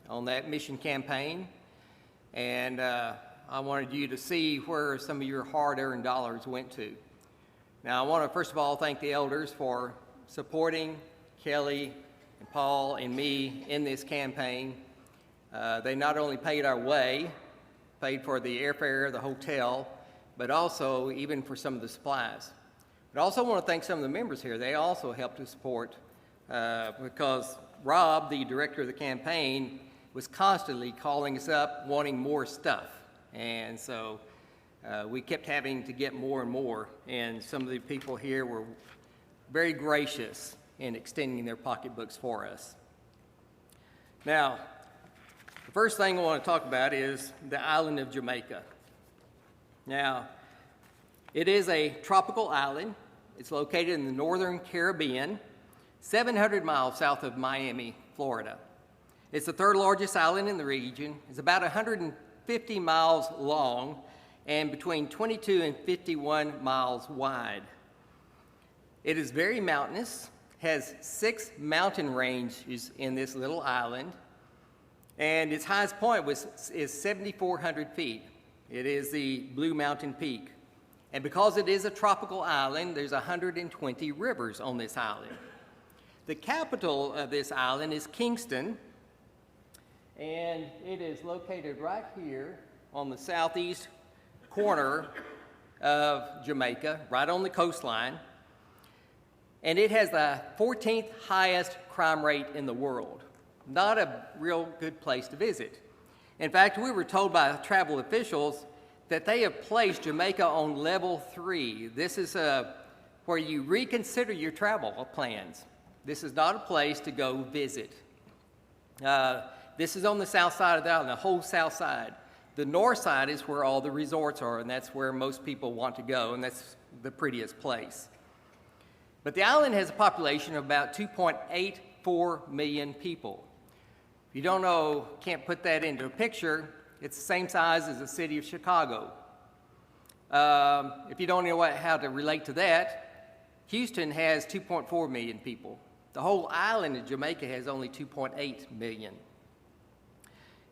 on that mission campaign, and I wanted you to see where some of your hard-earned dollars went to. Now, I want to first of all thank the elders for supporting Kelly and Paul and me in this campaign. They not only paid our way, paid for the airfare, the hotel, but also even for some of the supplies. But I also want to thank some of the members here. They also helped to support because Rob, the director of the campaign, was constantly calling us up wanting more stuff. And so we kept having to get more and more. And some of the people here were very gracious in extending their pocketbooks for us. Now, the first thing I want to talk about is the island of Jamaica. Now, it is a tropical island. It's located in the northern Caribbean, 700 miles south of Miami, Florida. It's the third largest island in the region. It's about 150 miles long and between 22 and 51 miles wide. It is very mountainous, has 6 mountain ranges in this little island, and its highest point is 7,400 feet. It is the Blue Mountain Peak. And because it is a tropical island, there's 120 rivers on this island. The capital of this island is Kingston, and it is located right here on the southeast corner of Jamaica, right on the coastline. And it has the 14th highest crime rate in the world. Not a real good place to visit. In fact, we were told by travel officials that they have placed Jamaica on level 3. This is where you reconsider your travel plans. This is not a place to go visit. This is on the south side of the island, the whole south side. The north side is where all the resorts are, and that's where most people want to go, and that's the prettiest place. But the island has a population of about 2.84 million people. If you don't know, can't put that into a picture, it's the same size as the city of Chicago. If you don't know how to relate to that, Houston has 2.4 million people. The whole island of Jamaica has only 2.8 million.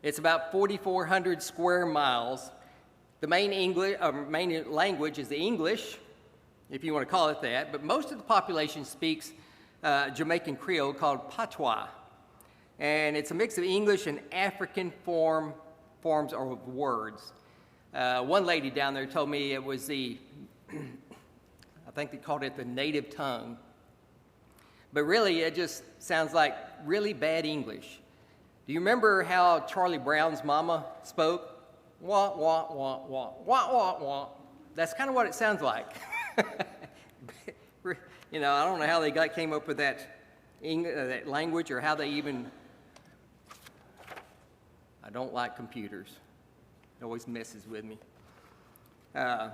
It's about 4,400 square miles. The main language is the English, if you want to call it that, but most of the population speaks Jamaican Creole called patois. And it's a mix of English and African forms of words. One lady down there told me it was I think they called it the native tongue. But really, it just sounds like really bad English. Do you remember how Charlie Brown's mama spoke? Wah, wah, wah, wah, wah, wah, wah. That's kind of what it sounds like. You know, I don't know how they came up with that language or how they even... I don't like computers. It always messes with me. I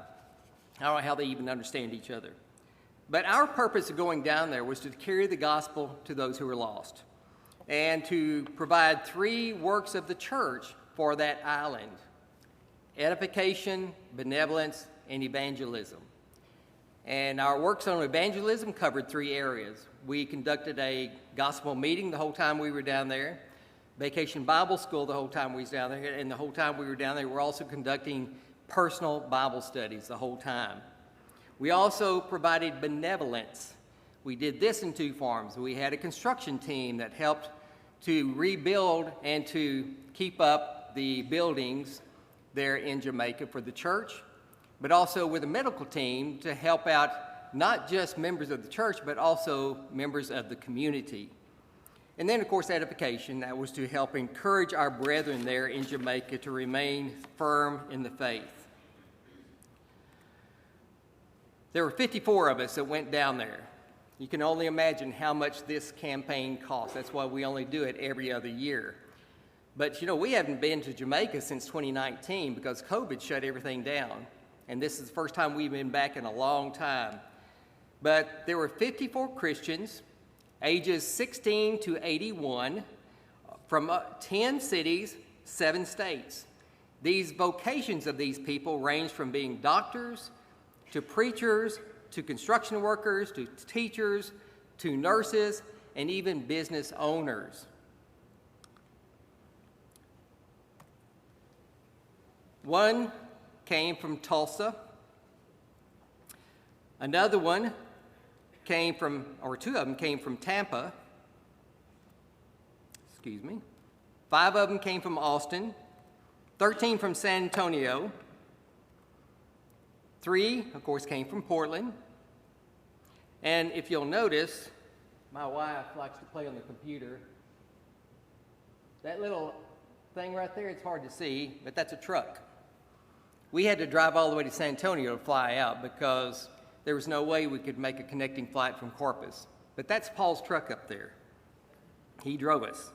don't know how they even understand each other. But our purpose of going down there was to carry the gospel to those who were lost and to provide 3 works of the church for that island: edification, benevolence, and evangelism. And our works on evangelism covered 3 areas. We conducted a gospel meeting the whole time we were down there, Vacation Bible School the whole time we was down there, and the whole time we were down there, we're also conducting personal Bible studies the whole time. We also provided benevolence. We did this in 2 forms. We had a construction team that helped to rebuild and to keep up the buildings there in Jamaica for the church, but also with a medical team to help out not just members of the church, but also members of the community. And then, of course, edification. That was to help encourage our brethren there in Jamaica to remain firm in the faith. There were 54 of us that went down there. You can only imagine how much this campaign costs. That's why we only do it every other year. But, you know, we haven't been to Jamaica since 2019 because COVID shut everything down. And this is the first time we've been back in a long time. But there were 54 Christians, ages 16 to 81, from 10 cities, 7 states. These vocations of these people range from being doctors to preachers to construction workers to teachers to nurses and even business owners. One came from Tulsa. Another one came from, or two of them came from Tampa. Excuse me. 5 of them came from Austin. 13 from San Antonio. 3, of course, came from Portland. And if you'll notice, my wife likes to play on the computer. That little thing right there, it's hard to see, but that's a truck. We had to drive all the way to San Antonio to fly out because there was no way we could make a connecting flight from Corpus. But that's Paul's truck up there. He drove us.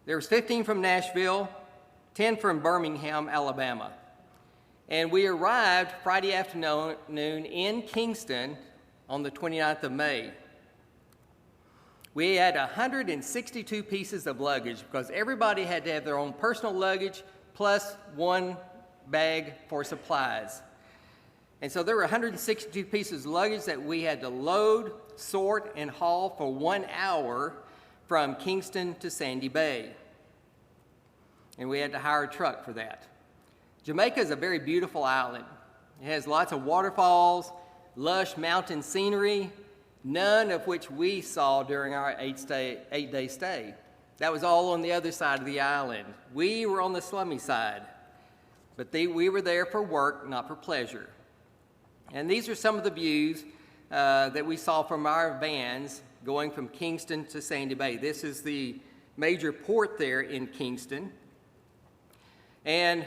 There was 15 from Nashville, 10 from Birmingham, Alabama. And we arrived Friday afternoon in Kingston on the 29th of May. We had 162 pieces of luggage because everybody had to have their own personal luggage plus one bag for supplies. And so there were 162 pieces of luggage that we had to load, sort, and haul for 1 hour from Kingston to Sandy Bay. And we had to hire a truck for that. Jamaica is a very beautiful island. It has lots of waterfalls, lush mountain scenery, none of which we saw during our 8-day stay. That was all on the other side of the island. We were on the slummy side, but we were there for work, not for pleasure. And these are some of the views that we saw from our vans going from Kingston to Sandy Bay. This is the major port there in Kingston. And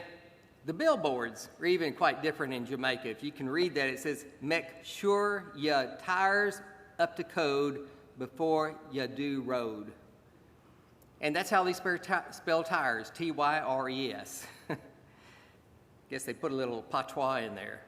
the billboards are even quite different in Jamaica. If you can read that, it says, "Make sure your tires up to code before you do road." And that's how they spell tires, T-Y-R-E-S. Guess they put a little patois in there.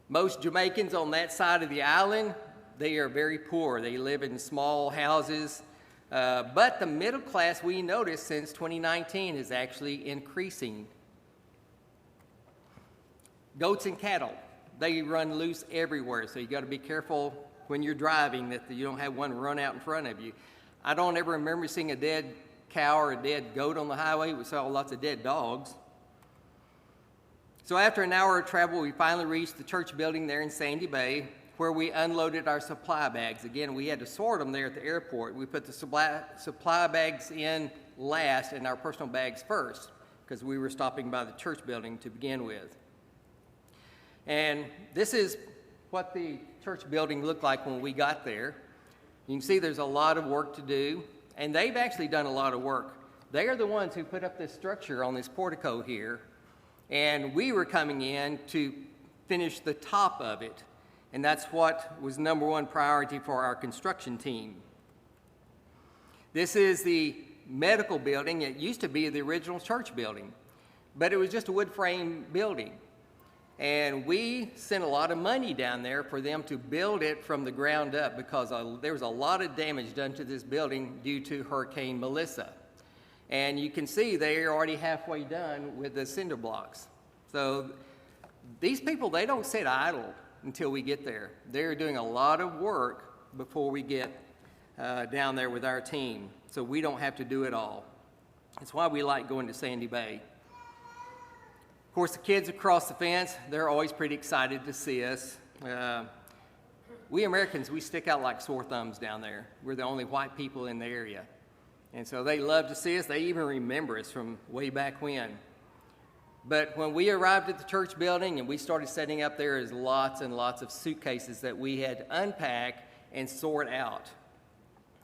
Most Jamaicans on that side of the island, they are very poor. They live in small houses. But the middle class, we noticed since 2019, is actually increasing. Goats and cattle, they run loose everywhere, so you got to be careful when you're driving that you don't have one run out in front of you. I don't ever remember seeing a dead cow or a dead goat on the highway. We saw lots of dead dogs. So after an hour of travel, we finally reached the church building there in Sandy Bay, where we unloaded our supply bags. Again, we had to sort them there at the airport. We put the supply bags in last and our personal bags first, because we were stopping by the church building to begin with. And this is what the church building looked like when we got there. You can see there's a lot of work to do, and they've actually done a lot of work. They are the ones who put up this structure on this portico here, and we were coming in to finish the top of it. And that's what was number one priority for our construction team. This is the medical building. It used to be the original church building, but it was just a wood frame building. And we sent a lot of money down there for them to build it from the ground up because there was a lot of damage done to this building due to Hurricane Melissa. And you can see they're already halfway done with the cinder blocks. So these people, they don't sit idle until we get there. They're doing a lot of work before we get down there with our team, so we don't have to do it all. That's why we like going to Sandy Bay. Of course, the kids across the fence, they're always pretty excited to see us. We Americans, we stick out like sore thumbs down there. We're the only white people in the area. And so they love to see us. They even remember us from way back when. But when we arrived at the church building and we started setting up, there is lots and lots of suitcases that we had to unpack and sort out.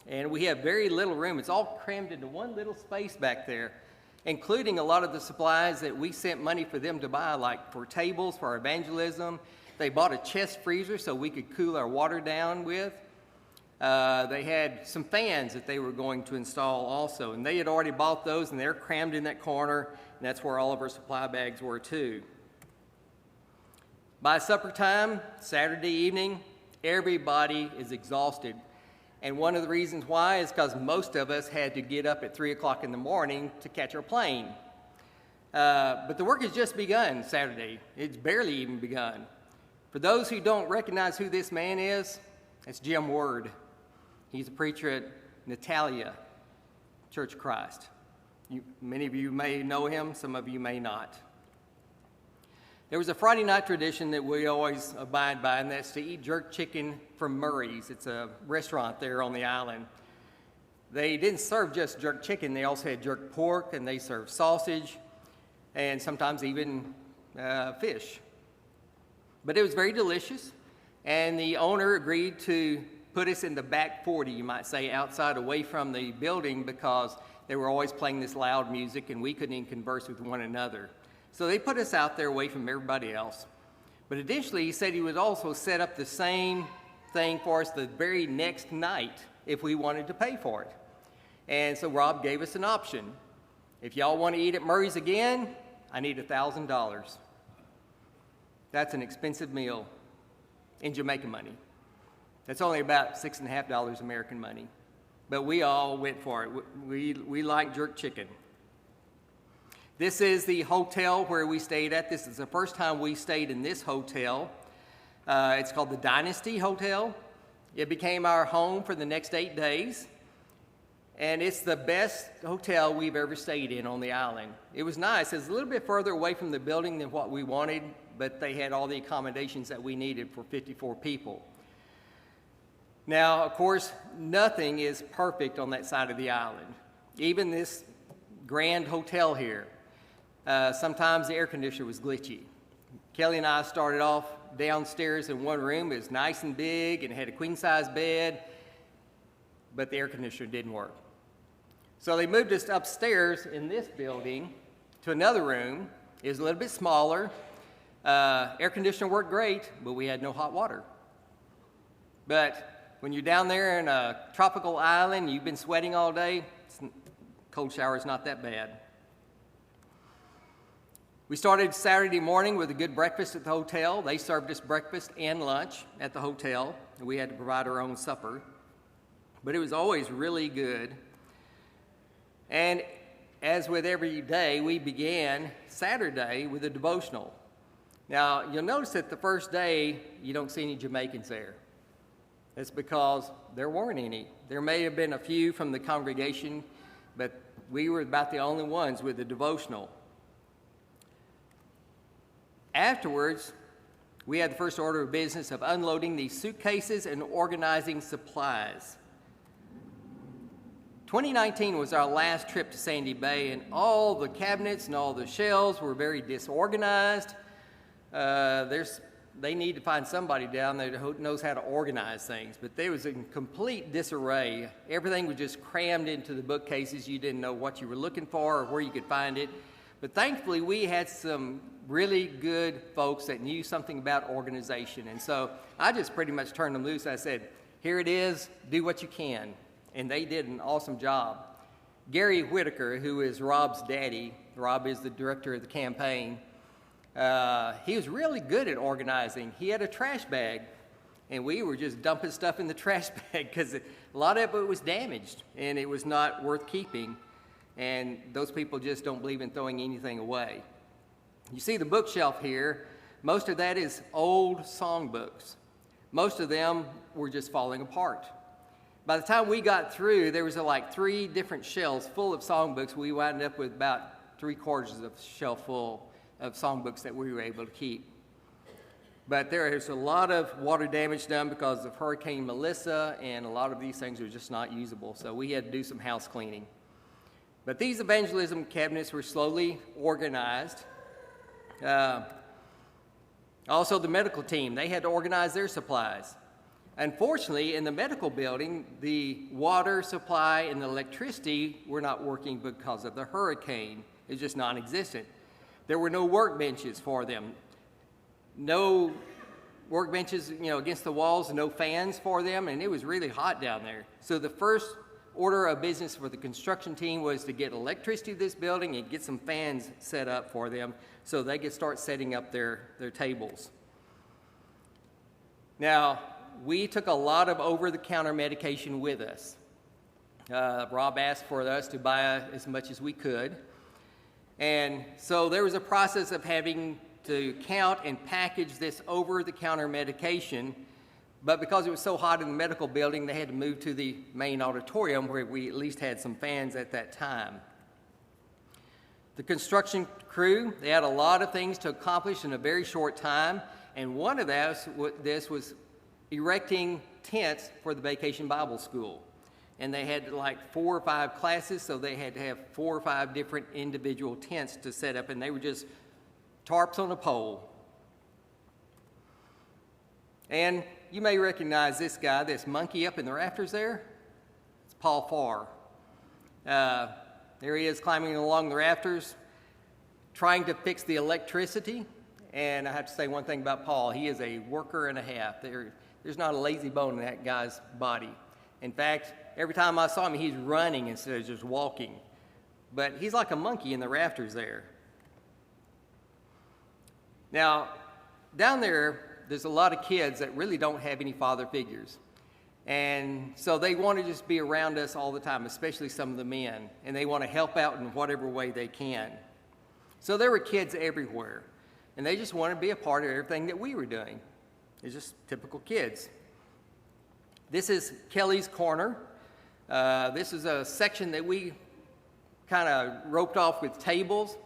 And we have very little room. It's all crammed into one little space back there, including a lot of the supplies that we sent money for them to buy, like for tables, for our evangelism. They bought a chest freezer so we could cool our water down with. They had some fans that they were going to install also, and they had already bought those, and they're crammed in that corner, and that's where all of our supply bags were too. By supper time, Saturday evening, everybody is exhausted, and one of the reasons why is because most of us had to get up at 3 o'clock in the morning to catch our plane. But the work has just begun Saturday. It's barely even begun. For those who don't recognize who this man is, it's Jim Word. He's a preacher at Natalia Church of Christ. Many of you may know him, some of you may not. There was a Friday night tradition that we always abide by, and that's to eat jerk chicken from Murray's. It's a restaurant there on the island. They didn't serve just jerk chicken, they also had jerk pork, and they served sausage, and sometimes even fish. But it was very delicious, and the owner agreed to put us in the back 40, you might say, outside away from the building, because they were always playing this loud music and we couldn't even converse with one another. So they put us out there away from everybody else. But additionally, he said he would also set up the same thing for us the very next night if we wanted to pay for it. And so Rob gave us an option. If y'all want to eat at Murray's again, I need $1,000. That's an expensive meal in Jamaican money. That's only about $6.50 American money. But we all went for it. We like jerk chicken. This is the hotel where we stayed at. This is the first time we stayed in this hotel. It's called the Dynasty Hotel. It became our home for the next 8 days. And it's the best hotel we've ever stayed in on the island. It was nice. It's a little bit further away from the building than what we wanted, but they had all the accommodations that we needed for 54 people. Now, of course, nothing is perfect on that side of the island. Even this grand hotel here, sometimes the air conditioner was glitchy. Kelly and I started off downstairs in one room. It was nice and big and had a queen-size bed, but the air conditioner didn't work. So they moved us upstairs in this building to another room. It was a little bit smaller. Air conditioner worked great, but we had no hot water. But when you're down there in a tropical island, you've been sweating all day, cold shower is not that bad. We started Saturday morning with a good breakfast at the hotel. They served us breakfast and lunch at the hotel, and we had to provide our own supper. But it was always really good. And as with every day, we began Saturday with a devotional. Now, you'll notice that the first day, you don't see any Jamaicans there. That's because there weren't any. There may have been a few from the congregation, but we were about the only ones with the devotional. Afterwards, we had the first order of business of unloading these suitcases and organizing supplies. 2019 was our last trip to Sandy Bay, and all the cabinets and all the shelves were very disorganized. They need to find somebody down there who knows how to organize things, but there was in complete disarray. Everything was just crammed into the bookcases. You didn't know what you were looking for or where you could find it. But thankfully, we had some really good folks that knew something about organization. And so I just pretty much turned them loose. I said, here it is, do what you can. And they did an awesome job. Gary Whitaker, who is Rob's daddy, Rob is the director of the campaign, he was really good at organizing. He had a trash bag, and we were just dumping stuff in the trash bag because a lot of it was damaged, and it was not worth keeping. And those people just don't believe in throwing anything away. You see the bookshelf here. Most of that is old songbooks. Most of them were just falling apart. By the time we got through, there was like 3 different shelves full of songbooks. We wound up with about 3/4 of a shelf full of songbooks that we were able to keep. But there is a lot of water damage done because of Hurricane Melissa, and a lot of these things are just not usable. So we had to do some house cleaning. But these evangelism cabinets were slowly organized. Also, the medical team, they had to organize their supplies. Unfortunately, in the medical building, the water supply and the electricity were not working because of the hurricane. It was just non-existent. There were no workbenches for them. No workbenches, against the walls, no fans for them, and it was really hot down there. So the first order of business for the construction team was to get electricity to this building and get some fans set up for them so they could start setting up their tables. Now, we took a lot of over-the-counter medication with us. Rob asked for us to buy as much as we could. And so there was a process of having to count and package this over-the-counter medication, but because it was so hot in the medical building, they had to move to the main auditorium where we at least had some fans at that time. The construction crew, they had a lot of things to accomplish in a very short time, and one of this was erecting tents for the Vacation Bible School. And they had like 4 or 5 classes, so they had to have 4 or 5 different individual tents to set up, and they were just tarps on a pole. And you may recognize this guy, this monkey up in the rafters there. It's Paul Farr. There he is climbing along the rafters, trying to fix the electricity. And I have to say one thing about Paul. He is a worker and a half. There's not a lazy bone in that guy's body. In fact, every time I saw him, he's running instead of just walking. But he's like a monkey in the rafters there. Now, down there's a lot of kids that really don't have any father figures. And so they want to just be around us all the time, especially some of the men. And they want to help out in whatever way they can. So there were kids everywhere. And they just wanted to be a part of everything that we were doing. It's just typical kids. This is Kelly's Corner. This is a section that we kind of roped off with tables.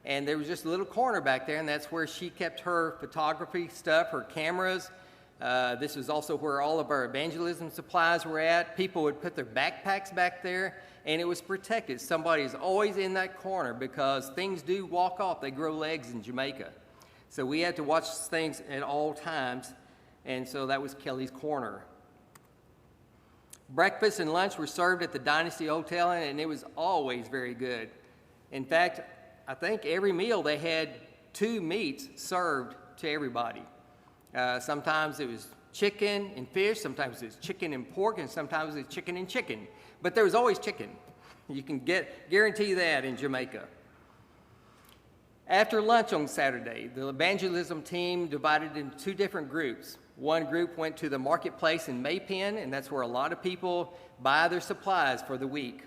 And there was just a little corner back there, and that's where she kept her photography stuff, her cameras. This is also where all of our evangelism supplies were at. People would put their backpacks back there, and it was protected. Somebody's always in that corner because things do walk off. They grow legs in Jamaica. So we had to watch things at all times, and so that was Kelly's Corner. Breakfast and lunch were served at the Dynasty Hotel, and it was always very good. In fact, I think every meal they had 2 meats served to everybody. Sometimes it was chicken and fish, sometimes it was chicken and pork, and sometimes it was chicken and chicken. But there was always chicken. You can guarantee that in Jamaica. After lunch on Saturday, the evangelism team divided into 2 different groups. One group went to the marketplace in Maypen, and that's where a lot of people buy their supplies for the week.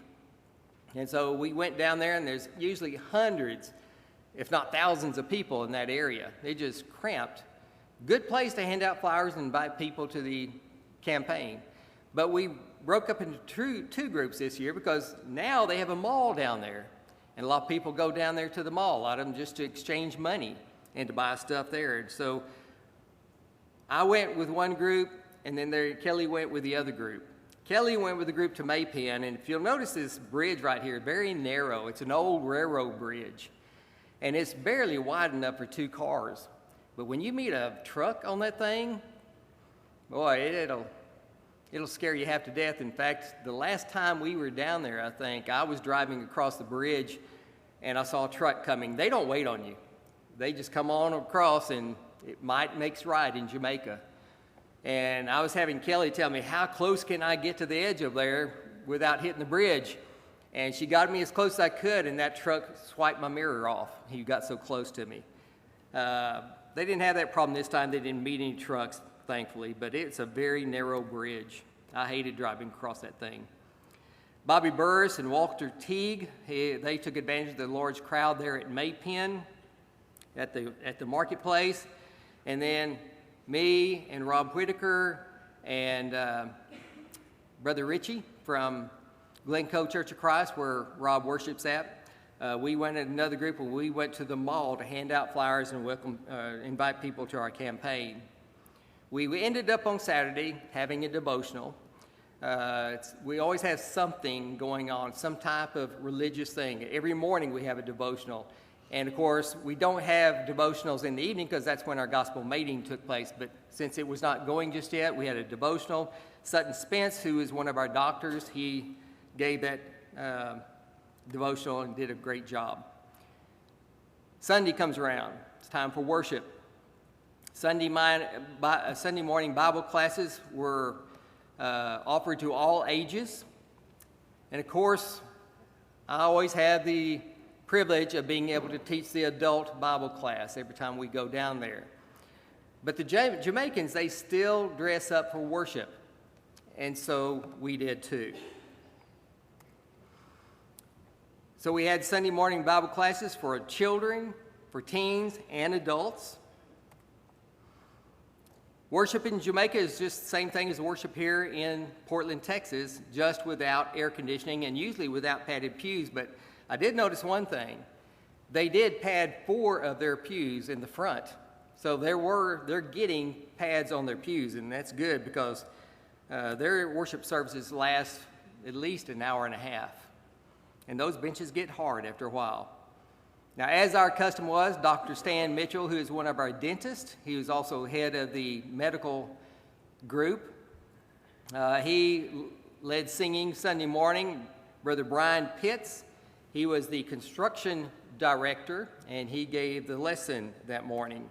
And so we went down there, and there's usually hundreds, if not thousands of people in that area. They just cramped. Good place to hand out flyers and invite people to the campaign. But we broke up into 2 groups this year because now they have a mall down there. And a lot of people go down there to the mall, a lot of them just to exchange money and to buy stuff there. And so I went with one group, and then Kelly went with the other group. Kelly went with the group to Maypen, and if you'll notice this bridge right here, very narrow. It's an old railroad bridge, and it's barely wide enough for 2 cars. But when you meet a truck on that thing, boy, it'll scare you half to death. In fact, the last time we were down there, I think, I was driving across the bridge, and I saw a truck coming. They don't wait on you. They just come on across, and it makes right in Jamaica. And I was having Kelly tell me, how close can I get to the edge of there without hitting the bridge? And she got me as close as I could, and that truck swiped my mirror off. He got so close to me. They didn't have that problem this time. They didn't meet any trucks, thankfully, but it's a very narrow bridge. I hated driving across that thing. Bobby Burris and Walter Teague, they took advantage of the large crowd there at Maypen at the marketplace. And then me and Rob Whitaker and Brother Richie from Glencoe Church of Christ, where Rob worships at, we went in another group, and we went to the mall to hand out flyers and invite people to our campaign. We ended up on Saturday having a devotional. We always have something going on, some type of religious thing. Every morning we have a devotional. And of course, we don't have devotionals in the evening because that's when our gospel meeting took place. But since it was not going just yet, we had a devotional. Sutton Spence, who is one of our doctors, he gave that devotional and did a great job. Sunday comes around. It's time for worship. Sunday morning Bible classes were offered to all ages. And of course, I always have the privilege of being able to teach the adult Bible class every time we go down there. But the Jamaicans, they still dress up for worship. And so we did too. So we had Sunday morning Bible classes for children, for teens, and adults. Worship in Jamaica is just the same thing as worship here in Portland, Texas, just without air conditioning and usually without padded pews. But I did notice one thing. they did pad 4 of their pews in the front. So they're getting pads on their pews, and that's good because their worship services last at least an hour and a half. And those benches get hard after a while. Now, as our custom was, Dr. Stan Mitchell, who is one of our dentists, he was also head of the medical group. He led singing Sunday morning. Brother Brian Pitts, he was the construction director, and he gave the lesson that morning.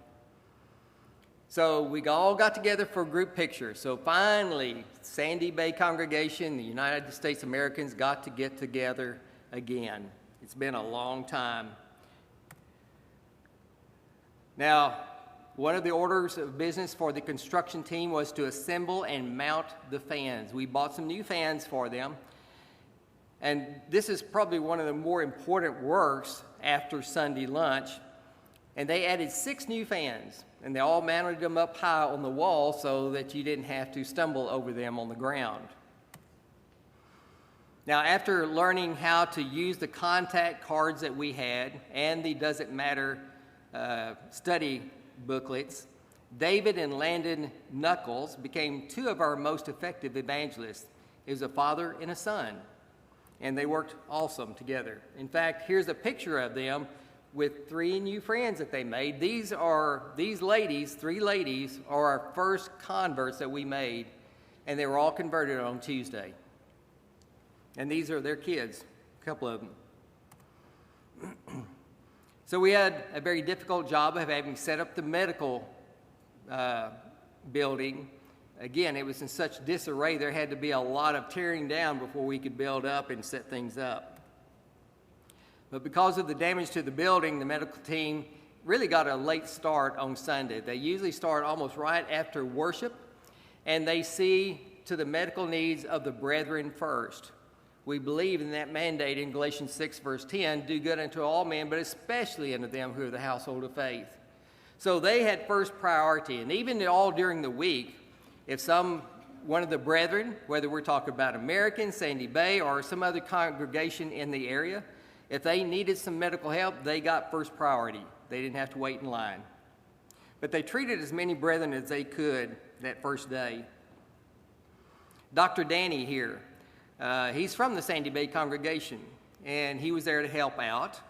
So we all got together for a group picture. So finally, Sandy Bay congregation, the United States Americans, got to get together again. It's been a long time. Now, one of the orders of business for the construction team was to assemble and mount the fans. We bought some new fans for them. And this is probably one of the more important works after Sunday lunch. And they added 6 new fans, and they all mounted them up high on the wall so that you didn't have to stumble over them on the ground. Now, after learning how to use the contact cards that we had and the Doesn't Matter study booklets, David and Landon Knuckles became 2 of our most effective evangelists. It was a father and a son, and they worked awesome together. In fact, here's a picture of them with 3 new friends that they made. These ladies, 3 ladies, are our first converts that we made, and they were all converted on Tuesday. And these are their kids, a couple of them. So we had a very difficult job of having set up the medical building. Again, it was in such disarray, there had to be a lot of tearing down before we could build up and set things up. But because of the damage to the building, the medical team really got a late start on Sunday. They usually start almost right after worship, and they see to the medical needs of the brethren first. We believe in that mandate in Galatians 6, verse 10, do good unto all men, but especially unto them who are the household of faith. So they had first priority, and even all during the week, if one of the brethren, whether we're talking about American, Sandy Bay, or some other congregation in the area, if they needed some medical help, they got first priority. They didn't have to wait in line. But they treated as many brethren as they could that first day. Dr. Danny here, he's from the Sandy Bay congregation, and he was there to help out.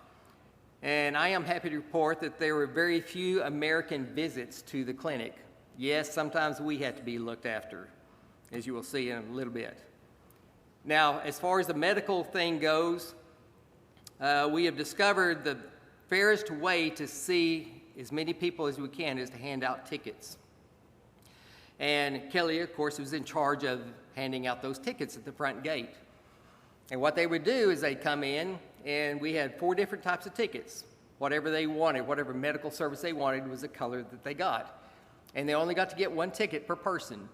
And I am happy to report that there were very few American visits to the clinic. Yes, sometimes we have to be looked after, as you will see in a little bit. Now, as far as the medical thing goes, we have discovered the fairest way to see as many people as we can is to hand out tickets. And Kelly, of course, was in charge of handing out those tickets at the front gate. And what they would do is they'd come in, and we had 4 different types of tickets. Whatever they wanted, whatever medical service they wanted was the color that they got. And they only got to get 1 ticket per person.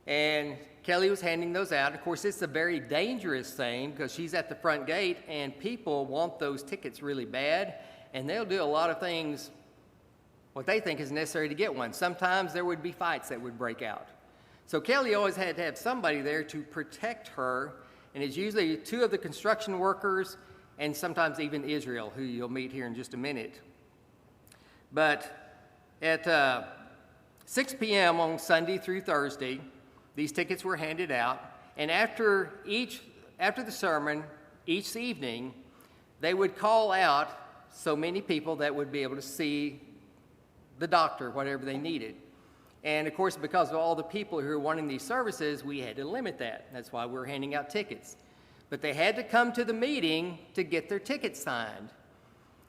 And Kelly was handing those out. Of course, it's a very dangerous thing because she's at the front gate, and people want those tickets really bad, and they'll do a lot of things what they think is necessary to get one. Sometimes there would be fights that would break out. So Kelly always had to have somebody there to protect her, and it's usually 2 of the construction workers and sometimes even Israel, who you'll meet here in just a minute. But at 6 p.m. on Sunday through Thursday, these tickets were handed out, and after the sermon, each evening, they would call out so many people that would be able to see the doctor, whatever they needed. And of course, because of all the people who were wanting these services, we had to limit that. That's why we were handing out tickets. But they had to come to the meeting to get their tickets signed.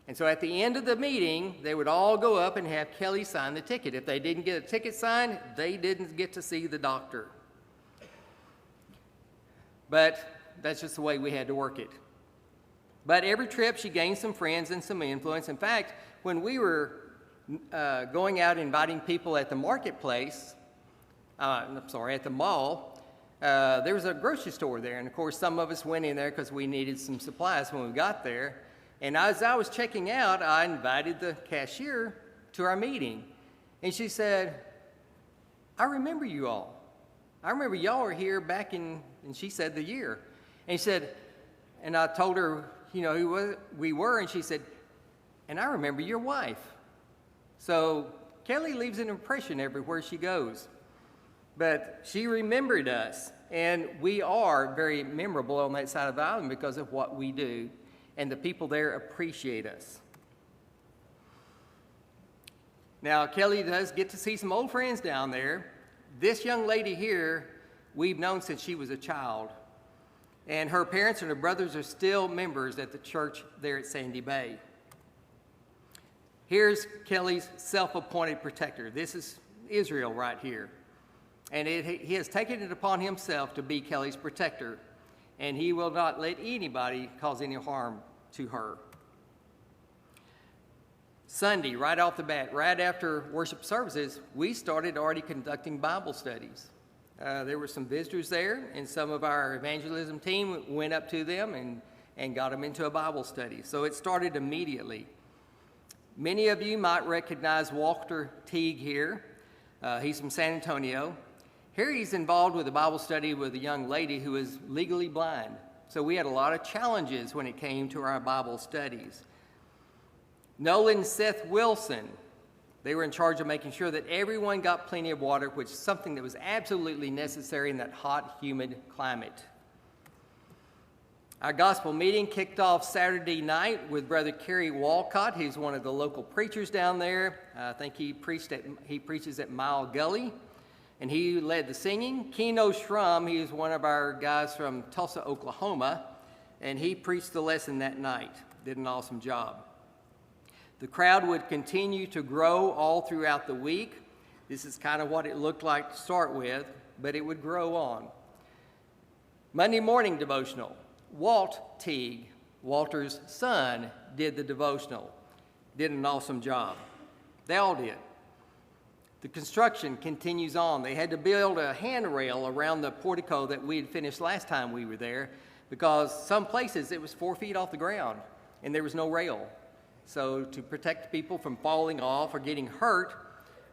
And so at the end of the meeting, they would all go up and have Kelly sign the ticket. If they didn't get a ticket signed, they didn't get to see the doctor. But that's just the way we had to work it. But every trip, she gained some friends and some influence. In fact, when we were going out inviting people at the marketplace, at the mall, there was a grocery store there. And of course, some of us went in there because we needed some supplies when we got there. And as I was checking out, I invited the cashier to our meeting. And she said, I remember you all. I remember y'all were here back in, and she said the year. And she said, and I told her, who we were, and she said, and I remember your wife. So Kelly leaves an impression everywhere she goes. But she remembered us, and we are very memorable on that side of the island because of what we do, and the people there appreciate us. Now, Kelly does get to see some old friends down there. This young lady here, we've known since she was a child, and her parents and her brothers are still members at the church there at Sandy Bay. Here's Kelly's self-appointed protector. This is Israel right here. And he has taken it upon himself to be Kelly's protector, and he will not let anybody cause any harm to her. Sunday, right off the bat, right after worship services, we started already conducting Bible studies. There were some visitors there, and some of our evangelism team went up to them and got them into a Bible study. So it started immediately. Many of you might recognize Walter Teague here. He's from San Antonio. Here he's involved with a Bible study with a young lady who is legally blind. So we had a lot of challenges when it came to our Bible studies. Nolan and Seth Wilson, they were in charge of making sure that everyone got plenty of water, which is something that was absolutely necessary in that hot, humid climate. Our gospel meeting kicked off Saturday night with Brother Kerry Wildcat. He's one of the local preachers down there. I think he preaches at Mile Gully. And he led the singing. Keno Shrum, he is one of our guys from Tulsa, Oklahoma, and he preached the lesson that night. Did an awesome job. The crowd would continue to grow all throughout the week. This is kind of what it looked like to start with, but it would grow on. Monday morning devotional. Walt Teague, Walter's son, did the devotional. Did an awesome job. They all did. The construction continues on. They had to build a handrail around the portico that we had finished last time we were there because some places it was 4 feet off the ground and there was no rail. So to protect people from falling off or getting hurt,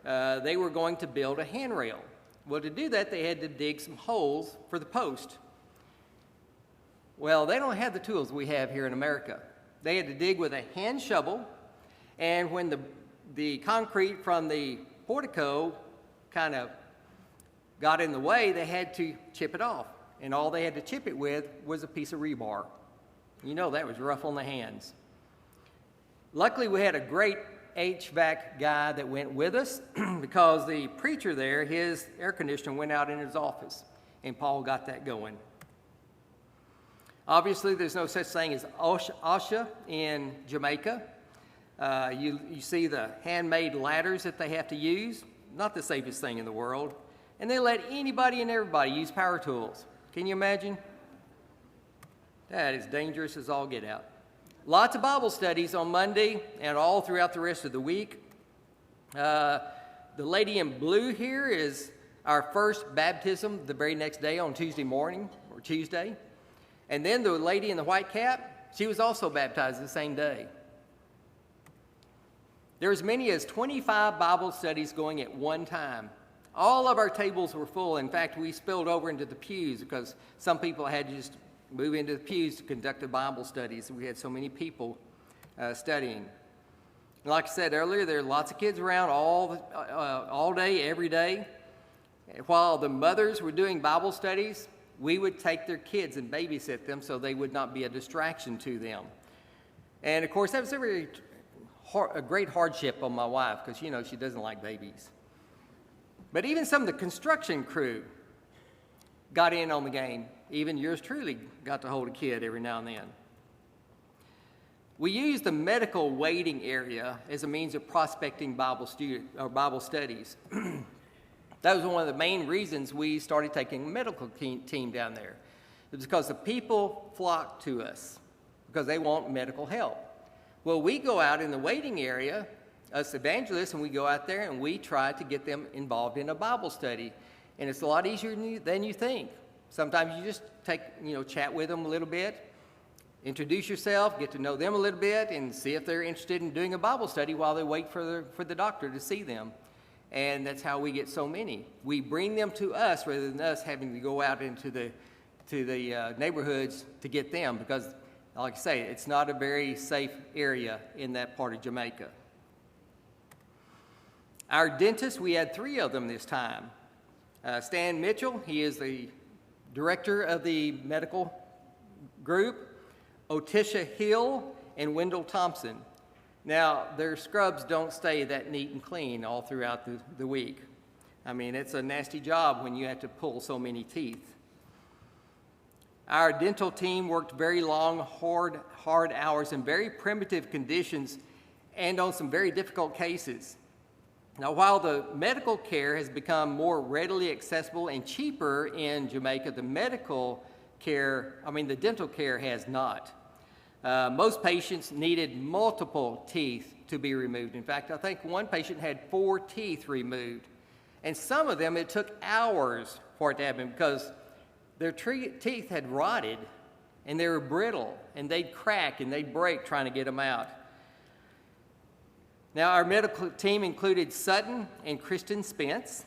they were going to build a handrail. Well, to do that, they had to dig some holes for the post. Well, they don't have the tools we have here in America. They had to dig with a hand shovel, and when the concrete from the portico kind of got in the way, they had to chip it off. And all they had to chip it with was a piece of rebar. You know that was rough on the hands. Luckily, we had a great HVAC guy that went with us because the preacher there, his air conditioner went out in his office, and Paul got that going. Obviously, there's no such thing as OSHA in Jamaica. You see the handmade ladders that they have to use, not the safest thing in the world. And they let anybody and everybody use power tools. Can you imagine? That is dangerous as all get out. Lots of Bible studies on Monday and all throughout the rest of the week. The lady in blue here is our first baptism the very next day on Tuesday morning or Tuesday. And then the lady in the white cap, she was also baptized the same day. There were as many as 25 Bible studies going at one time. All of our tables were full. In fact, we spilled over into the pews because some people had to just move into the pews to conduct the Bible studies. We had so many people studying. Like I said earlier, there are lots of kids around all day, every day. While the mothers were doing Bible studies, we would take their kids and babysit them so they would not be a distraction to them. And of course, that was a great hardship on my wife because, you know, she doesn't like babies. But even some of the construction crew got in on the game. Even yours truly got to hold a kid every now and then. We used the medical waiting area as a means of prospecting Bible studies. That was one of the main reasons we started taking a medical team down there. It was because the people flock to us because they want medical help. Well, we go out in the waiting area, us evangelists, and we go out there and we try to get them involved in a Bible study. And it's a lot easier than you think. Sometimes you just chat with them a little bit, introduce yourself, get to know them a little bit, and see if they're interested in doing a Bible study while they wait for the doctor to see them. And that's how we get so many. We bring them to us rather than us having to go out into the neighborhoods to get them because like I say, it's not a very safe area in that part of Jamaica. Our dentists, we had 3 of them this time. Stan Mitchell, he is the director of the medical group. Otisha Hill and Wendell Thompson. Now, their scrubs don't stay that neat and clean all throughout the week. I mean, it's a nasty job when you have to pull so many teeth. Our dental team worked very long, hard hours in very primitive conditions and on some very difficult cases. Now, while the medical care has become more readily accessible and cheaper in Jamaica, the dental care has not. Most patients needed multiple teeth to be removed. In fact, I think one patient had 4 teeth removed. And some of them, it took hours for it to happen because their teeth had rotted and they were brittle and they'd crack and they'd break trying to get them out. Now, our medical team included Sutton and Kristen Spence.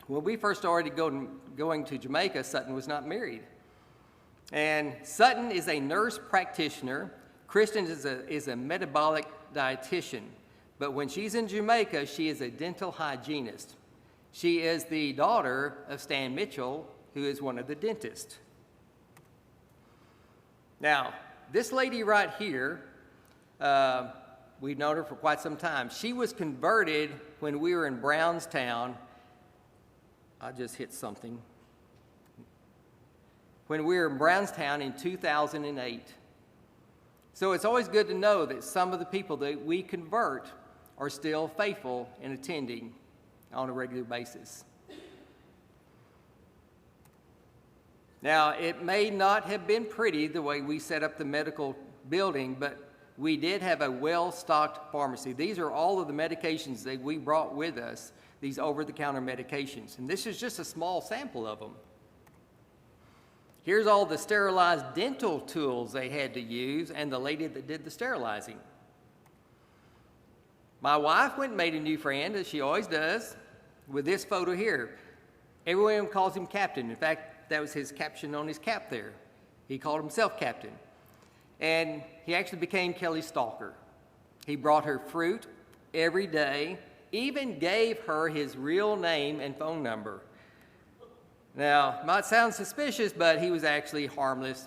When we first started going to Jamaica, Sutton was not married. And Sutton is a nurse practitioner. Kristen is a metabolic dietitian. But when she's in Jamaica, she is a dental hygienist. She is the daughter of Stan Mitchell, who is one of the dentists. Now, this lady right here, we've known her for quite some time. She was converted when we were in Brownstown. I just hit something. When we were in Brownstown in 2008. So it's always good to know that some of the people that we convert are still faithful in attending on a regular basis. Now, it may not have been pretty the way we set up the medical building, but we did have a well-stocked pharmacy. These are all of the medications that we brought with us, these over-the-counter medications. And this is just a small sample of them. Here's all the sterilized dental tools they had to use and the lady that did the sterilizing. My wife went and made a new friend, as she always does, with this photo here. Everyone calls him Captain. In fact, that was his caption on his cap there. He called himself Captain. And he actually became Kelly's stalker. He brought her fruit every day, even gave her his real name and phone number. Now, it might sound suspicious, but he was actually harmless.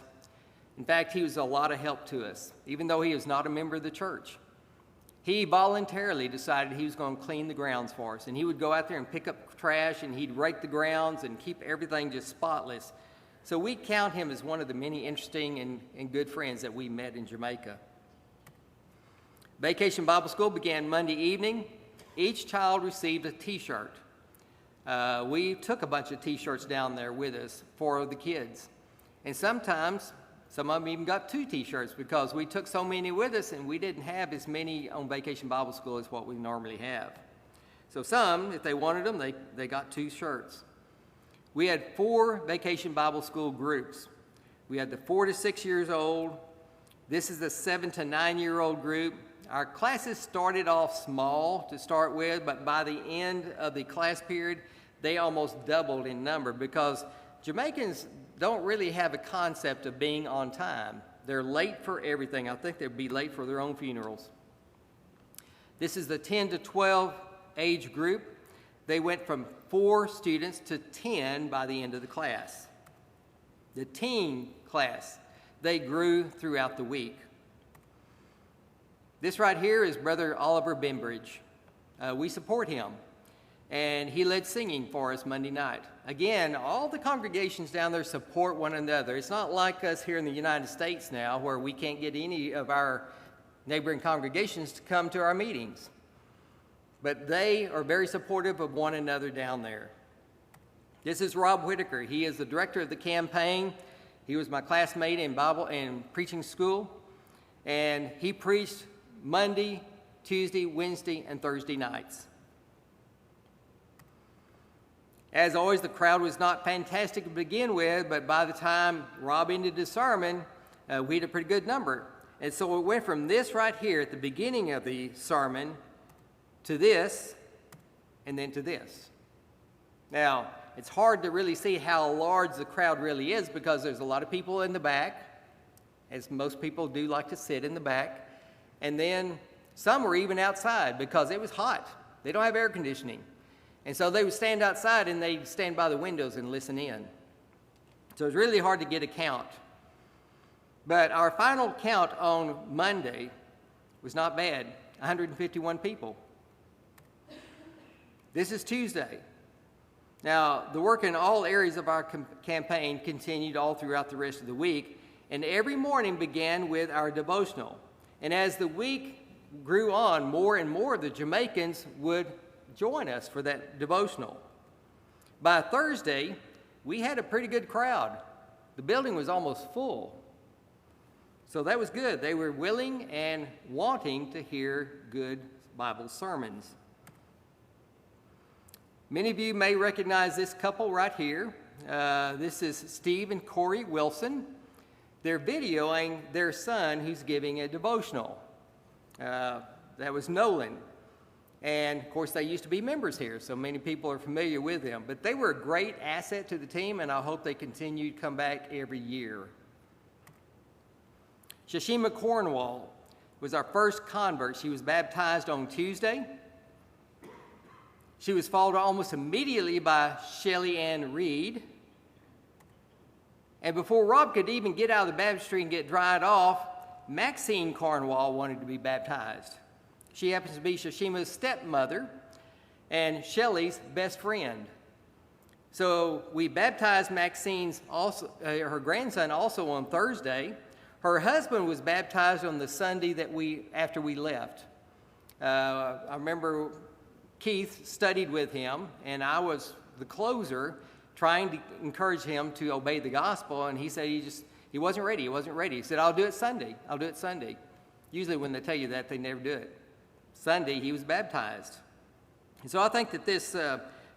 In fact, he was a lot of help to us, even though he was not a member of the church. He voluntarily decided he was going to clean the grounds for us, and he would go out there and pick up trash, and he'd rake the grounds and keep everything just spotless. So we count him as one of the many interesting and good friends that we met in Jamaica. Vacation Bible School began Monday evening. Each child received a T-shirt. We took a bunch of T-shirts down there with us for the kids. And sometimes, some of them even got 2 T-shirts because we took so many with us and we didn't have as many on Vacation Bible School as what we normally have. So some, if they wanted them, they got 2 shirts. We had 4 Vacation Bible School groups. We had the 4 to 6 years old. This is the 7 to 9-year-old group. Our classes started off small to start with, but by the end of the class period, they almost doubled in number because Jamaicans don't really have a concept of being on time. They're late for everything. I think they'd be late for their own funerals. This is the 10 to 12 age group. They went from 4 students to 10 by the end of the class. The teen class, they grew throughout the week. This right here is Brother Oliver Bembridge. We support him, and he led singing for us Monday night. Again, all the congregations down there support one another. It's not like us here in the United States now where we can't get any of our neighboring congregations to come to our meetings. But they are very supportive of one another down there. This is Rob Whitaker. He is the director of the campaign. He was my classmate in Bible and preaching school, and he preached Monday, Tuesday, Wednesday, and Thursday nights. As always, the crowd was not fantastic to begin with, but by the time Rob ended his sermon, we had a pretty good number. And so it went from this right here at the beginning of the sermon to this, and then to this. Now, it's hard to really see how large the crowd really is because there's a lot of people in the back, as most people do like to sit in the back. And then some were even outside because it was hot. They don't have air conditioning. And so they would stand outside and they'd stand by the windows and listen in. So it was really hard to get a count. But our final count on Monday was not bad, 151 people. This is Tuesday. Now, the work in all areas of our campaign continued all throughout the rest of the week, and every morning began with our devotional. And as the week grew on, more and more of the Jamaicans would join us for that devotional. By Thursday, we had a pretty good crowd. The building was almost full. So that was good. They were willing and wanting to hear good Bible sermons. Many of you may recognize this couple right here. This is Steve and Corey Wilson. They're videoing their son who's giving a devotional. That was Nolan. And, of course, they used to be members here, so many people are familiar with them. But they were a great asset to the team, and I hope they continue to come back every year. Shashima Cornwall was our first convert. She was baptized on Tuesday. She was followed almost immediately by Shelly Ann Reed. And before Rob could even get out of the baptistry and get dried off, Maxine Cornwall wanted to be baptized. She happens to be Shashima's stepmother and Shelly's best friend. So we baptized Maxine's her grandson also on Thursday. Her husband was baptized on the Sunday after we left. I remember Keith studied with him, and I was the closer trying to encourage him to obey the gospel, and he said he wasn't ready. He said, I'll do it Sunday. Usually when they tell you that, they never do it. Sunday, he was baptized. And so I think that this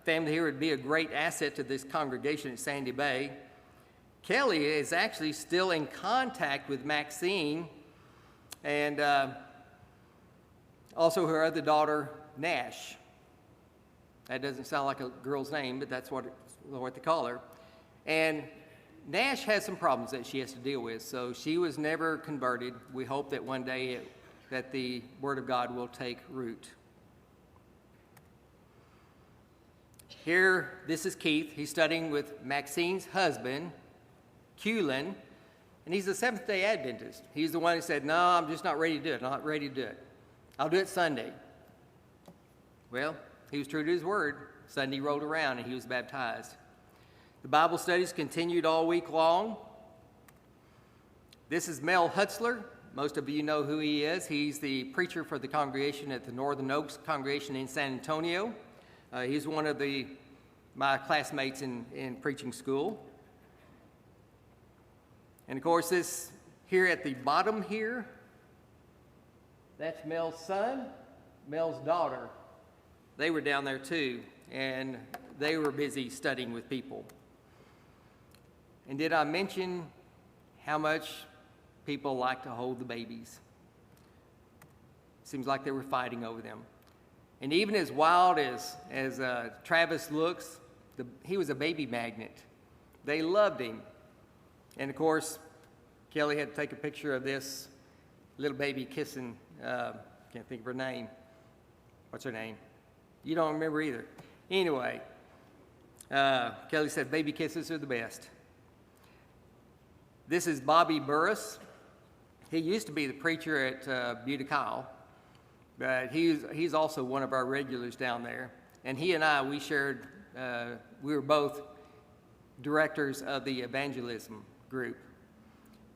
family here would be a great asset to this congregation at Sandy Bay. Kelly is actually still in contact with Maxine and also her other daughter, Nash. That doesn't sound like a girl's name, but that's what they call her. And Nash has some problems that she has to deal with, so she was never converted. We hope that one day that the Word of God will take root. Here, this is Keith. He's studying with Maxine's husband, Culin, and he's a Seventh-day Adventist. He's the one who said, no, I'm just not ready to do it. I'll do it Sunday. Well, he was true to his word. Sunday rolled around and he was baptized. The Bible studies continued all week long. This is Mel Hutzler. Most of you know who he is. He's the preacher for the congregation at the Northern Oaks congregation in San Antonio. He's one of my classmates in preaching school. And of course, this here at the bottom here, that's Mel's son, Mel's daughter. They were down there too, and they were busy studying with people. And did I mention how much people like to hold the babies? Seems like they were fighting over them. And even as wild as Travis looks, he was a baby magnet. They loved him. And of course, Kelly had to take a picture of this little baby kissing, can't think of her name. What's her name? You don't remember either. Anyway, Kelly said baby kisses are the best. This is Bobby Burris. He used to be the preacher at Butte-Kyle, but he's also one of our regulars down there. And he and I, we were both directors of the evangelism group.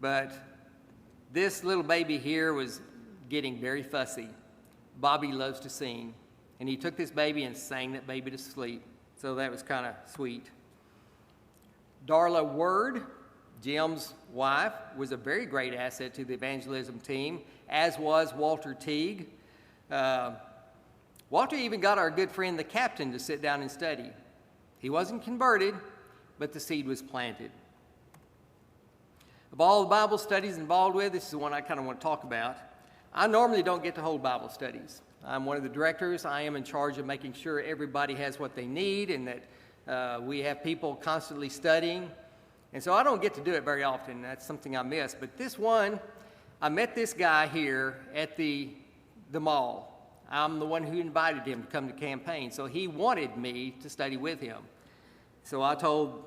But this little baby here was getting very fussy. Bobby loves to sing. And he took this baby and sang that baby to sleep. So that was kind of sweet. Darla Word, Jim's wife, was a very great asset to the evangelism team, as was Walter Teague. Walter even got our good friend, the captain, to sit down and study. He wasn't converted, but the seed was planted. Of all the Bible studies involved with, this is the one I kind of want to talk about. I normally don't get to hold Bible studies. I'm one of the directors. I am in charge of making sure everybody has what they need and that we have people constantly studying. And so I don't get to do it very often. That's something I miss. But this one, I met this guy here at the mall. I'm the one who invited him to come to campaign. So he wanted me to study with him. So I told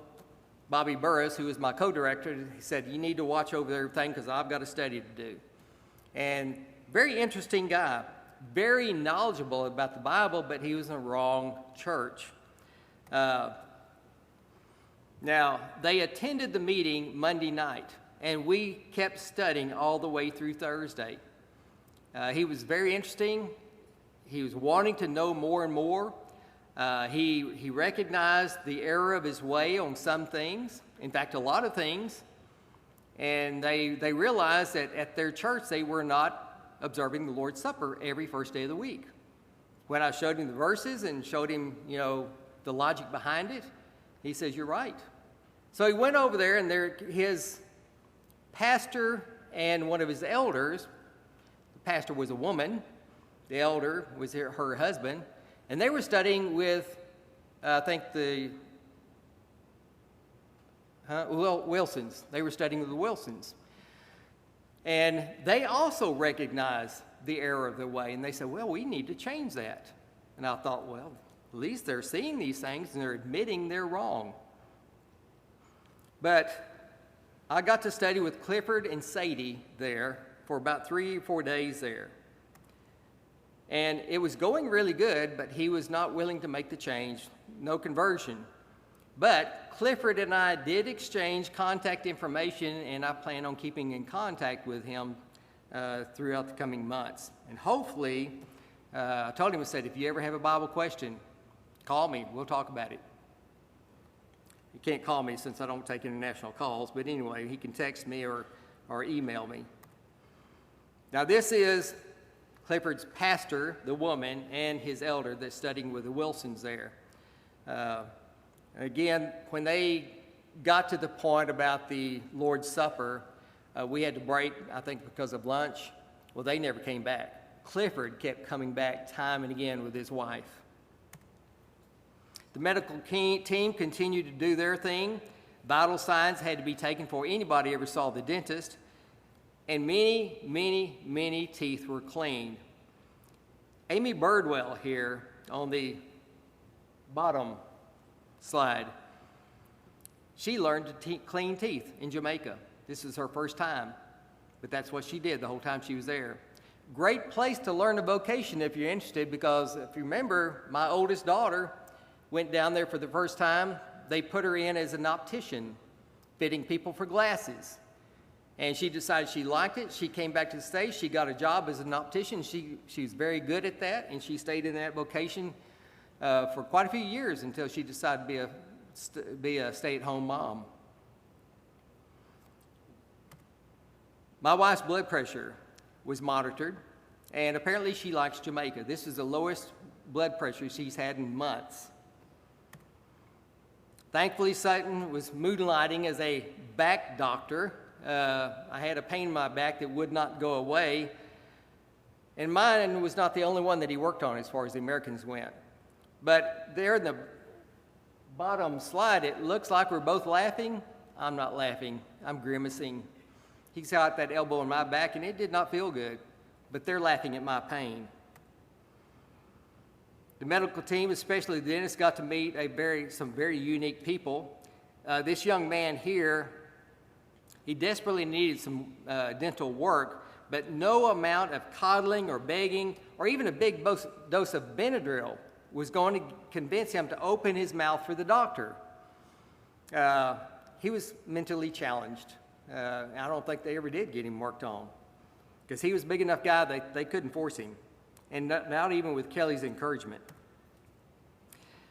Bobby Burris, who is my co-director, he said, you need to watch over everything because I've got a study to do. And very interesting guy, very knowledgeable about the Bible, but he was in the wrong church. Now, they attended the meeting Monday night, and we kept studying all the way through Thursday. He was very interesting. He was wanting to know more and more. He recognized the error of his way on some things, in fact, a lot of things, and they realized that at their church they were not observing the Lord's Supper every first day of the week. When I showed him the verses and showed him, the logic behind it, he says, you're right. So he went over there, and his pastor and one of his elders, the pastor was a woman, the elder was her husband, and they were studying with, I think, Wilsons. They were studying with the Wilsons. And they also recognized the error of the way, and they said, well, we need to change that. And I thought, well, at least they're seeing these things and they're admitting they're wrong. But I got to study with Clifford and Sadie there for about 3 or 4 days there. And it was going really good, but he was not willing to make the change, no conversion. But Clifford and I did exchange contact information, and I plan on keeping in contact with him throughout the coming months. And hopefully, I told him, I said, if you ever have a Bible question, call me. We'll talk about it. He can't call me since I don't take international calls, but anyway, he can text me or email me. Now, this is Clifford's pastor, the woman, and his elder that's studying with the Wilsons there. Again, when they got to the point about the Lord's Supper, we had to break, I think, because of lunch. Well, they never came back. Clifford kept coming back time and again with his wife. The medical team continued to do their thing. Vital signs had to be taken before anybody ever saw the dentist. And many, many, many teeth were cleaned. Amy Birdwell here on the bottom slide, she learned to clean teeth in Jamaica. This is her first time, but that's what she did the whole time she was there. Great place to learn a vocation if you're interested, because if you remember, my oldest daughter went down there for the first time. They put her in as an optician, fitting people for glasses. And she decided she liked it. She came back to the States. She got a job as an optician. She was very good at that, and she stayed in that vocation for quite a few years until she decided to be a stay-at-home mom. My wife's blood pressure was monitored, and apparently she likes Jamaica. This is the lowest blood pressure she's had in months. Thankfully, Sutton was moonlighting as a back doctor. I had a pain in my back that would not go away, and mine was not the only one that he worked on as far as the Americans went. But there in the bottom slide, it looks like we're both laughing. I'm not laughing. I'm grimacing. He's got that elbow in my back, and it did not feel good, but they're laughing at my pain. The medical team, especially the dentist, got to meet some very unique people. This young man here, he desperately needed some dental work, but no amount of coddling or begging or even a big dose of Benadryl was going to convince him to open his mouth for the doctor. He was mentally challenged. I don't think they ever did get him worked on, because he was a big enough guy they couldn't force him, and not even with Kelly's encouragement.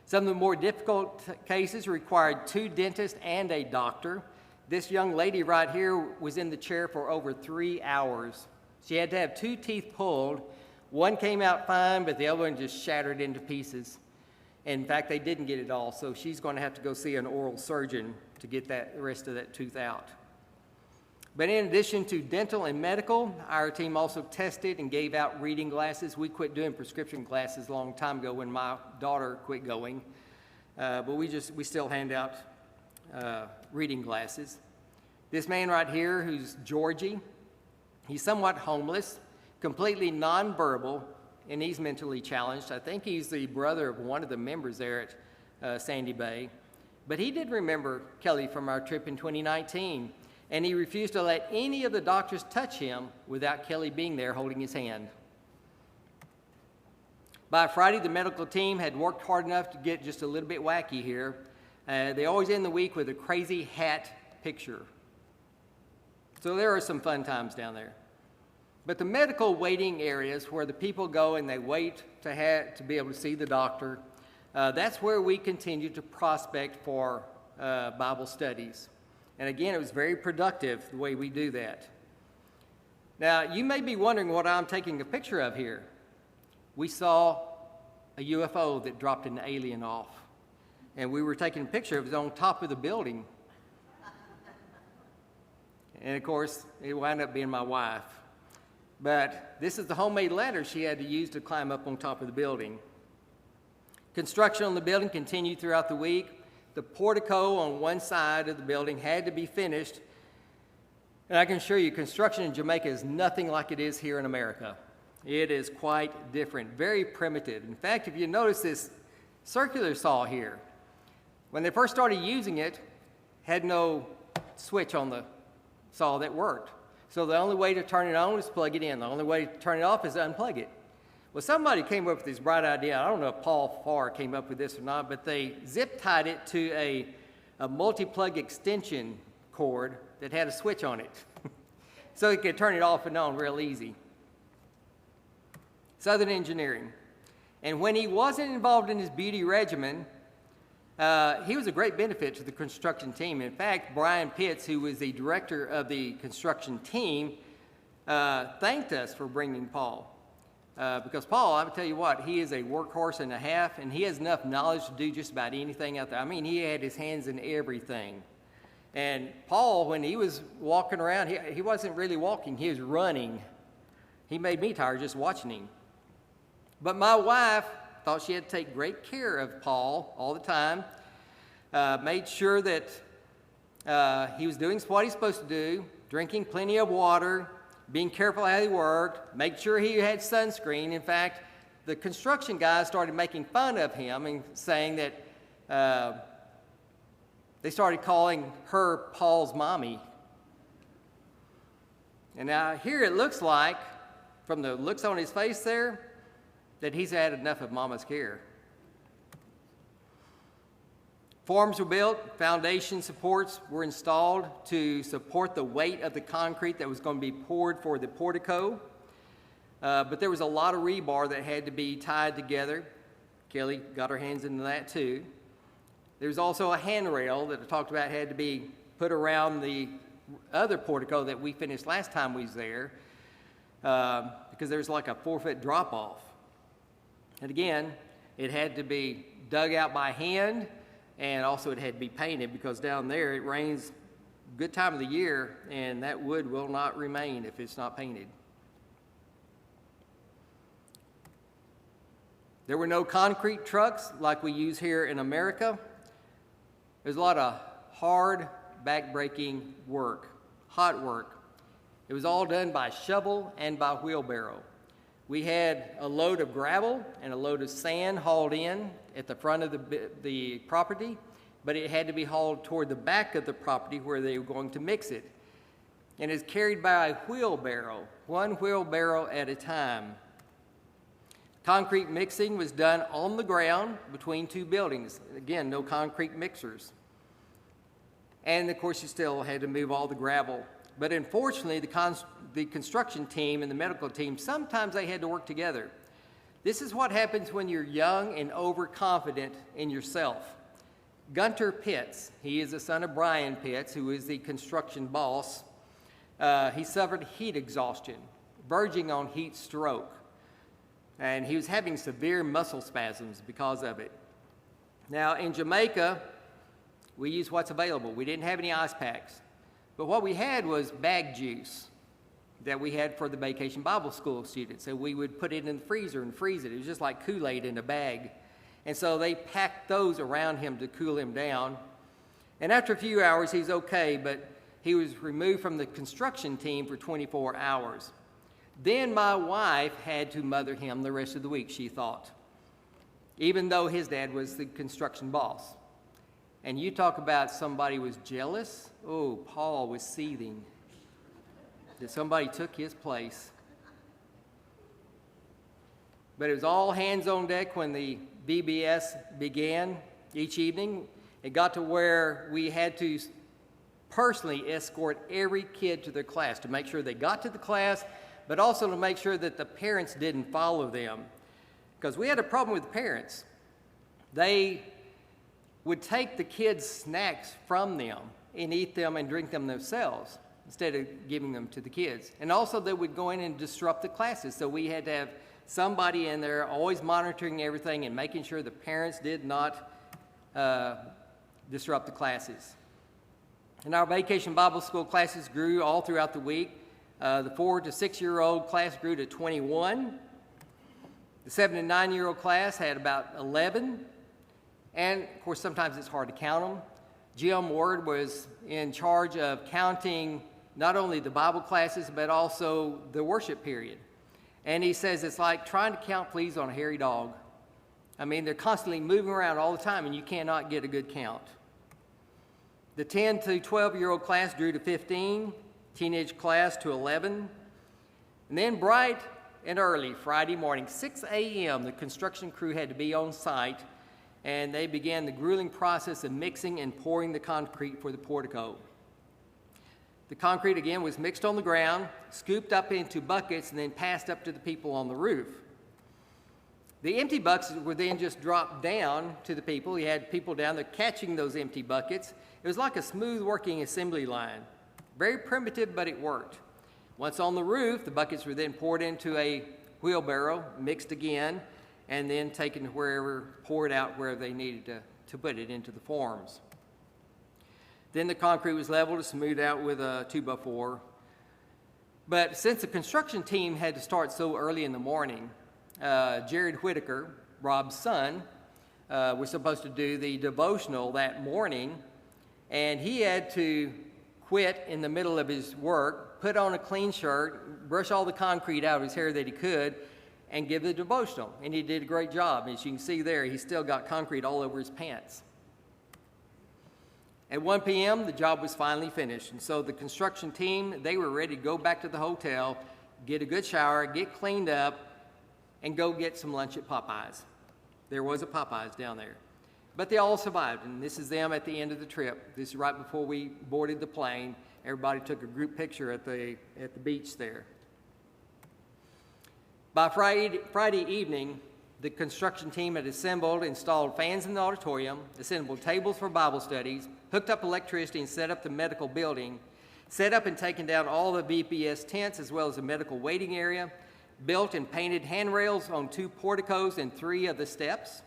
Some of the more difficult cases required 2 dentists and a doctor. This young lady right here was in the chair for over 3 hours. She had to have 2 teeth pulled. One came out fine, but the other one just shattered into pieces. In fact, they didn't get it all, so she's going to have to go see an oral surgeon to get the rest of that tooth out. But in addition to dental and medical, our team also tested and gave out reading glasses. We quit doing prescription glasses a long time ago when my daughter quit going. But we still hand out reading glasses. This man right here, who's Georgie, he's somewhat homeless, completely nonverbal, and he's mentally challenged. I think he's the brother of one of the members there at Sandy Bay. But he did remember Kelly from our trip in 2019, and he refused to let any of the doctors touch him without Kelly being there holding his hand. By Friday, the medical team had worked hard enough to get just a little bit wacky here. They always end the week with a crazy hat picture. So there are some fun times down there. But the medical waiting areas where the people go and they wait to be able to see the doctor, that's where we continue to prospect for Bible studies. And again, it was very productive the way we do that. Now, you may be wondering what I'm taking a picture of here. We saw a UFO that dropped an alien off, and we were taking a picture of it on top of the building. And of course, it wound up being my wife. But this is the homemade ladder she had to use to climb up on top of the building. Construction on the building continued throughout the week. The portico on one side of the building had to be finished. And I can assure you, construction in Jamaica is nothing like it is here in America. It is quite different, very primitive. In fact, if you notice this circular saw here, when they first started using it, had no switch on the saw that worked. So the only way to turn it on is plug it in. The only way to turn it off is to unplug it. Well, somebody came up with this bright idea. I don't know if Paul Farr came up with this or not, but they zip-tied it to a multi-plug extension cord that had a switch on it. So you could turn it off and on real easy. Southern Engineering. And when he wasn't involved in his beauty regimen, he was a great benefit to the construction team. In fact, Brian Pitts, who was the director of the construction team, thanked us for bringing Paul. Because Paul, I will tell you what, he is a workhorse and a half, and he has enough knowledge to do just about anything out there. I mean, he had his hands in everything. And Paul, when he was walking around, he wasn't really walking, he was running. He made me tired just watching him. But my wife thought she had to take great care of Paul all the time, made sure that he was doing what he's supposed to do, drinking plenty of water, being careful how he worked, make sure he had sunscreen. In fact, the construction guys started making fun of him and saying that they started calling her Paul's mommy. And now here it looks like, from the looks on his face there, that he's had enough of mama's care. Forms were built, foundation supports were installed to support the weight of the concrete that was going to be poured for the portico. But there was a lot of rebar that had to be tied together. Kelly got her hands into that too. There was also a handrail that I talked about had to be put around the other portico that we finished last time we was there, because there was like a 4-foot drop off. And again, it had to be dug out by hand, and also it had to be painted, because down there it rains a good time of the year, and that wood will not remain if it's not painted. There were no concrete trucks like we use here in America. There's a lot of hard, back-breaking work, hot work. It was all done by shovel and by wheelbarrow. We had a load of gravel and a load of sand hauled in at the front of the property, but it had to be hauled toward the back of the property where they were going to mix it. And it's carried by a wheelbarrow, one wheelbarrow at a time. Concrete mixing was done on the ground between two buildings. Again, no concrete mixers. And of course, you still had to move all the gravel. But unfortunately, the construction team and the medical team, sometimes they had to work together. This is what happens when you're young and overconfident in yourself. Gunter Pitts, he is the son of Brian Pitts, who is the construction boss. He suffered heat exhaustion, verging on heat stroke. And he was having severe muscle spasms because of it. Now, in Jamaica, we used what's available. We didn't have any ice packs. But what we had was bag juice that we had for the Vacation Bible School students. So we would put it in the freezer and freeze it. It was just like Kool-Aid in a bag. And so they packed those around him to cool him down. And after a few hours, he's okay, but he was removed from the construction team for 24 hours. Then my wife had to mother him the rest of the week, she thought, even though his dad was the construction boss. And you talk about somebody was jealous. Oh, Paul was seething that somebody took his place. But it was all hands on deck when the VBS began each evening. It got to where we had to personally escort every kid to their class to make sure they got to the class, but also to make sure that the parents didn't follow them. Because we had a problem with the parents. They would take the kids' snacks from them and eat them and drink them themselves instead of giving them to the kids. And also they would go in and disrupt the classes. So we had to have somebody in there always monitoring everything and making sure the parents did not disrupt the classes. And our Vacation Bible School classes grew all throughout the week. The 4 to 6-year-old class grew to 21. The 7 to 9-year-old class had about 11. And, of course, sometimes it's hard to count them. Jim Ward was in charge of counting not only the Bible classes, but also the worship period. And he says it's like trying to count fleas on a hairy dog. I mean, they're constantly moving around all the time, and you cannot get a good count. The 10 to 12-year-old class grew to 15, teenage class to 11. And then bright and early Friday morning, 6 a.m., the construction crew had to be on site, and they began the grueling process of mixing and pouring the concrete for the portico. The concrete, again, was mixed on the ground, scooped up into buckets, and then passed up to the people on the roof. The empty buckets were then just dropped down to the people. You had people down there catching those empty buckets. It was like a smooth working assembly line. Very primitive, but it worked. Once on the roof, the buckets were then poured into a wheelbarrow, mixed again, and then taken to wherever, poured out where they needed to put it into the forms. Then the concrete was leveled and smoothed out with a 2x4. But since the construction team had to start so early in the morning, Jared Whitaker, Rob's son, was supposed to do the devotional that morning, and he had to quit in the middle of his work, put on a clean shirt, brush all the concrete out of his hair that he could, and give the devotional. And he did a great job. As you can see there, he's still got concrete all over his pants. At 1 p.m., the job was finally finished. And so the construction team, they were ready to go back to the hotel, get a good shower, get cleaned up, and go get some lunch at Popeyes. There was a Popeyes down there. But they all survived, and this is them at the end of the trip. This is right before we boarded the plane. Everybody took a group picture at the beach there. By Friday evening, the construction team had assembled, installed fans in the auditorium, assembled tables for Bible studies, hooked up electricity and set up the medical building, set up and taken down all the VBS tents as well as the medical waiting area, built and painted handrails on 2 porticos and 3 of the steps,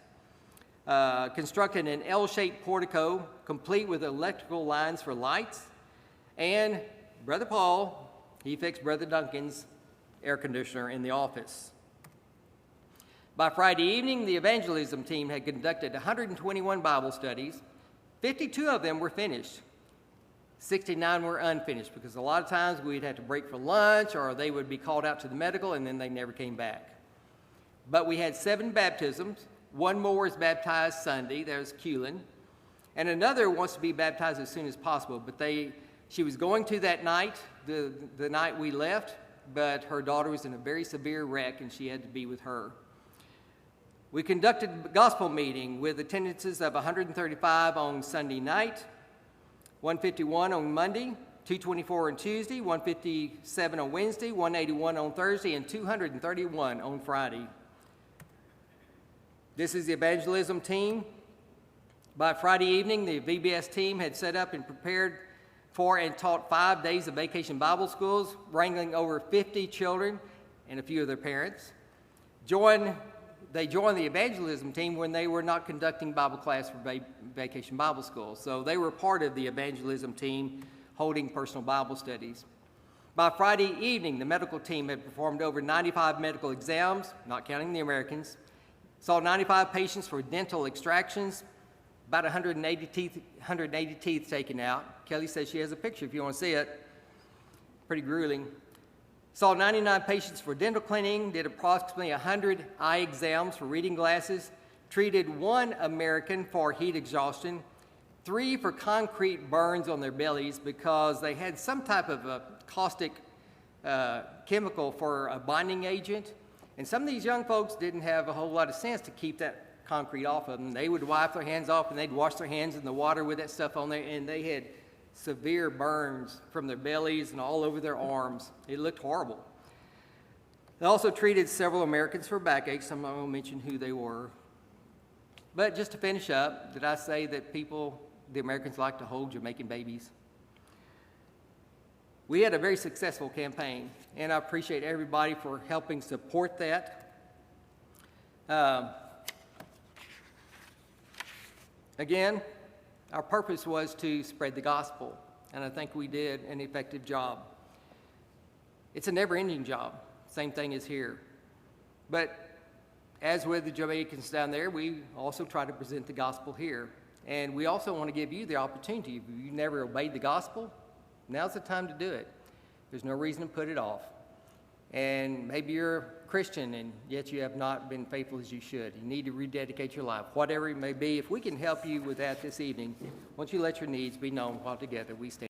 constructed an L-shaped portico complete with electrical lines for lights, and Brother Paul, he fixed Brother Duncan's air conditioner in the office. By Friday evening, the evangelism team had conducted 121 Bible studies. 52 of them were finished. 69 were unfinished because a lot of times we'd have to break for lunch or they would be called out to the medical and then they never came back. But we had 7 baptisms. 1 more was baptized Sunday. There's Culin. And another wants to be baptized as soon as possible. But she was going to that night, the night we left, but her daughter was in a very severe wreck and she had to be with her. We conducted a gospel meeting with attendances of 135 on Sunday night, 151 on Monday, 224 on Tuesday, 157 on Wednesday, 181 on Thursday, and 231 on Friday. This is the evangelism team. By Friday evening, the VBS team had set up and prepared for and taught 5 days of vacation Bible schools, wrangling over 50 children and a few of their parents. They joined the evangelism team when they were not conducting Bible class for vacation Bible school. So they were part of the evangelism team holding personal Bible studies. By Friday evening, the medical team had performed over 95 medical exams, not counting the Americans, saw 95 patients for dental extractions, about 180 teeth taken out. Kelly says she has a picture if you want to see it. Pretty grueling. Saw 99 patients for dental cleaning, did approximately 100 eye exams for reading glasses, treated 1 American for heat exhaustion, 3 for concrete burns on their bellies because they had some type of a caustic chemical for a binding agent. And some of these young folks didn't have a whole lot of sense to keep that concrete off of them. They would wipe their hands off and they'd wash their hands in the water with that stuff on there, and they had severe burns from their bellies and all over their arms. It looked horrible. They also treated several Americans for backaches. I'm not going to mention who they were. But just to finish up, did I say that the Americans like to hold Jamaican babies? We had a very successful campaign, and I appreciate everybody for helping support that. Again, our purpose was to spread the gospel, and I think we did an effective job. It's a never-ending job. Same thing as here. But as with the Jamaicans down there, we also try to present the gospel here. And we also want to give you the opportunity. If you never obeyed the gospel, now's the time to do it. There's no reason to put it off. And maybe you're a Christian and yet you have not been faithful as you should. You need to rededicate your life, whatever it may be. If we can help you with that this evening, won't you let your needs be known while together we stand.